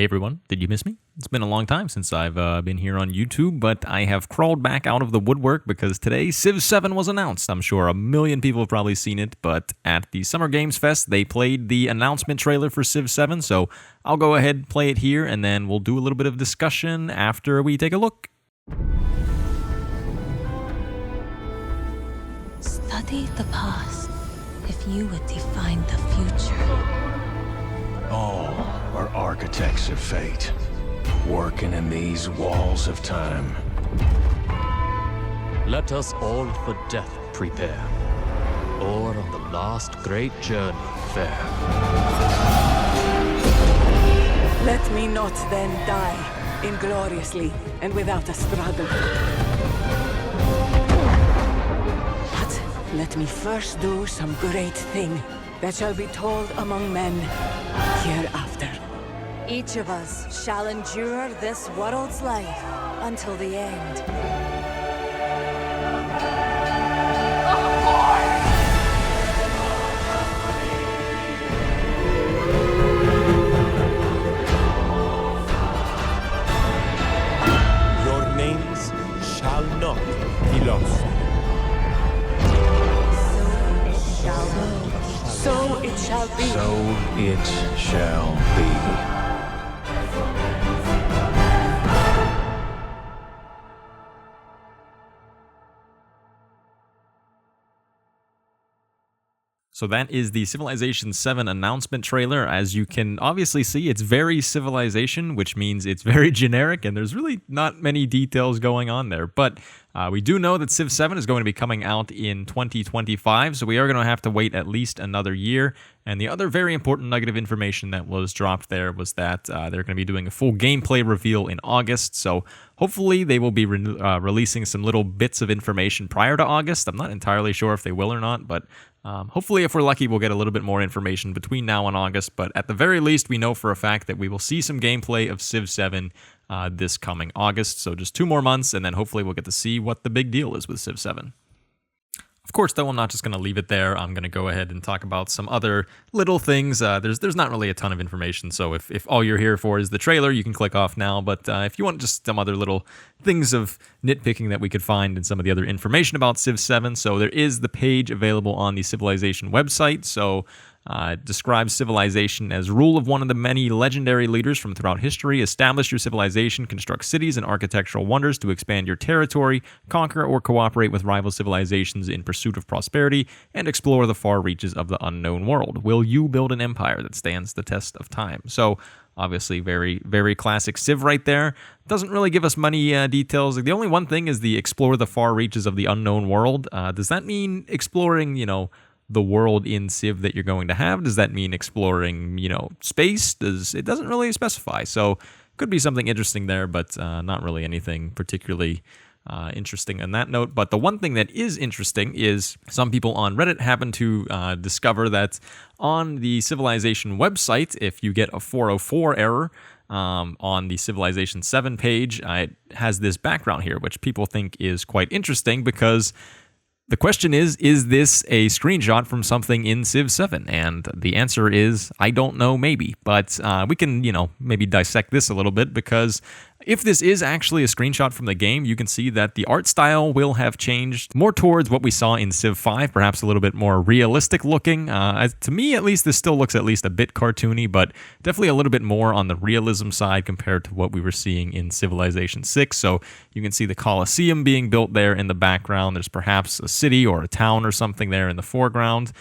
Hey everyone, did you miss me? It's been a long time since I've been here on YouTube, but I have crawled back out of the woodwork because today Civ 7 was announced. I'm sure a million people have probably seen it, but at the Summer Games Fest, they played the announcement trailer for Civ 7, so I'll go ahead and play it here, and then we'll do a little bit of discussion after we take a look. Study the past if you would define the future. All are architects of fate, working in these walls of time. Let us all for death prepare, or on the last great journey fare. Let me not then die ingloriously and without a struggle. But let me first do some great thing that shall be told among men hereafter. Each of us shall endure this world's life until the end. Your names shall not be lost. So it shall be. So it shall be. So that is the Civilization 7 announcement trailer. As you can obviously see, it's very Civilization, which means it's very generic, and there's really not many details going on there. But we do know that Civ 7 is going to be coming out in 2025, so we are going to have to wait at least another year. And the other very important nugget of information that was dropped there was that they're going to be doing a full gameplay reveal in August, so hopefully they will be releasing some little bits of information prior to August. I'm not entirely sure if they will or not, but hopefully, if we're lucky, we'll get a little bit more information between now and August, but at the very least, we know for a fact that we will see some gameplay of Civ 7 this coming August, so just 2 more months, and then hopefully we'll get to see what the big deal is with Civ 7. Of course, though, I'm not just going to leave it there. I'm going to go ahead and talk about some other little things. There's not really a ton of information, so if all you're here for is the trailer, you can click off now. But if you want just some other little things of nitpicking that we could find in some of the other information about Civ 7, so there is the page available on the Civilization website. So it describes civilization as rule of one of the many legendary leaders from throughout history. Establish your civilization, construct cities and architectural wonders to expand your territory, conquer or cooperate with rival civilizations in pursuit of prosperity, and explore the far reaches of the unknown world. Will you build an empire that stands the test of time? So obviously, very, very classic Civ right there. Doesn't really give us many details. The only one thing is the explore the far reaches of the unknown world. Does that mean exploring, the world in Civ that you're going to have? Does that mean exploring, space? It doesn't really specify. So could be something interesting there, but not really anything particularly interesting on that note. But the one thing that is interesting is some people on Reddit happen to discover that on the Civilization website, if you get a 404 error on the Civilization 7 page, it has this background here, which people think is quite interesting because the question is this a screenshot from something in Civ 7? And the answer is, I don't know, maybe. But we can, maybe dissect this a little bit, because if this is actually a screenshot from the game, you can see that the art style will have changed more towards what we saw in Civ 5, perhaps a little bit more realistic looking. To me, at least, this still looks at least a bit cartoony, but definitely a little bit more on the realism side compared to what we were seeing in Civilization 6. So you can see the Colosseum being built there in the background. There's perhaps a city or a town or something there in the foreground.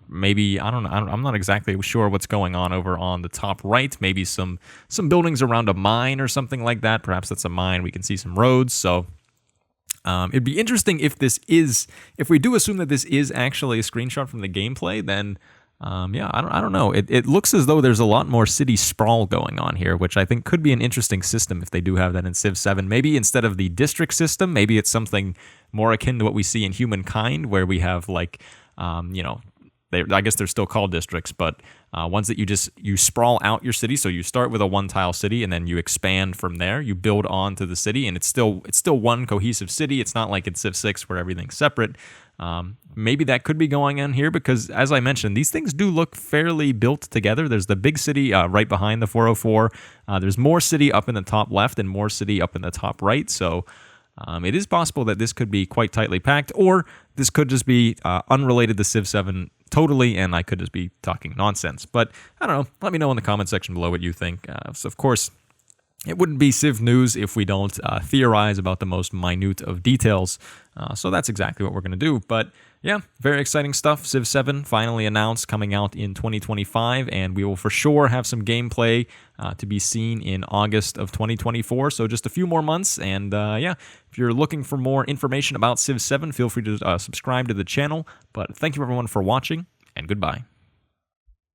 Maybe, I don't know, I'm not exactly sure what's going on over on the top right. Maybe some buildings around a mine or something like that. Perhaps that's a mine. We can see some roads. So it'd be interesting if we do assume that this is actually a screenshot from the gameplay, then I don't know. It looks as though there's a lot more city sprawl going on here, which I think could be an interesting system if they do have that in Civ 7. Maybe instead of the district system, maybe it's something more akin to what we see in Humankind, where we have I guess they're still called districts, but ones that you sprawl out your city. So you start with a one-tile city, and then you expand from there. You build onto the city, and it's still one cohesive city. It's not like in Civ 6 where everything's separate. Maybe that could be going on here because, as I mentioned, these things do look fairly built together. There's the big city right behind the 404. There's more city up in the top left and more city up in the top right. So it is possible that this could be quite tightly packed, or this could just be unrelated to Civ 7 totally, and I could just be talking nonsense. But I don't know. Let me know in the comment section below what you think. So of course, it wouldn't be Civ news if we don't theorize about the most minute of details. So that's exactly what we're going to do. But yeah, very exciting stuff. Civ 7 finally announced, coming out in 2025, and we will for sure have some gameplay to be seen in August of 2024. So just a few more months. And yeah, if you're looking for more information about Civ 7, feel free to subscribe to the channel. But thank you everyone for watching, and goodbye.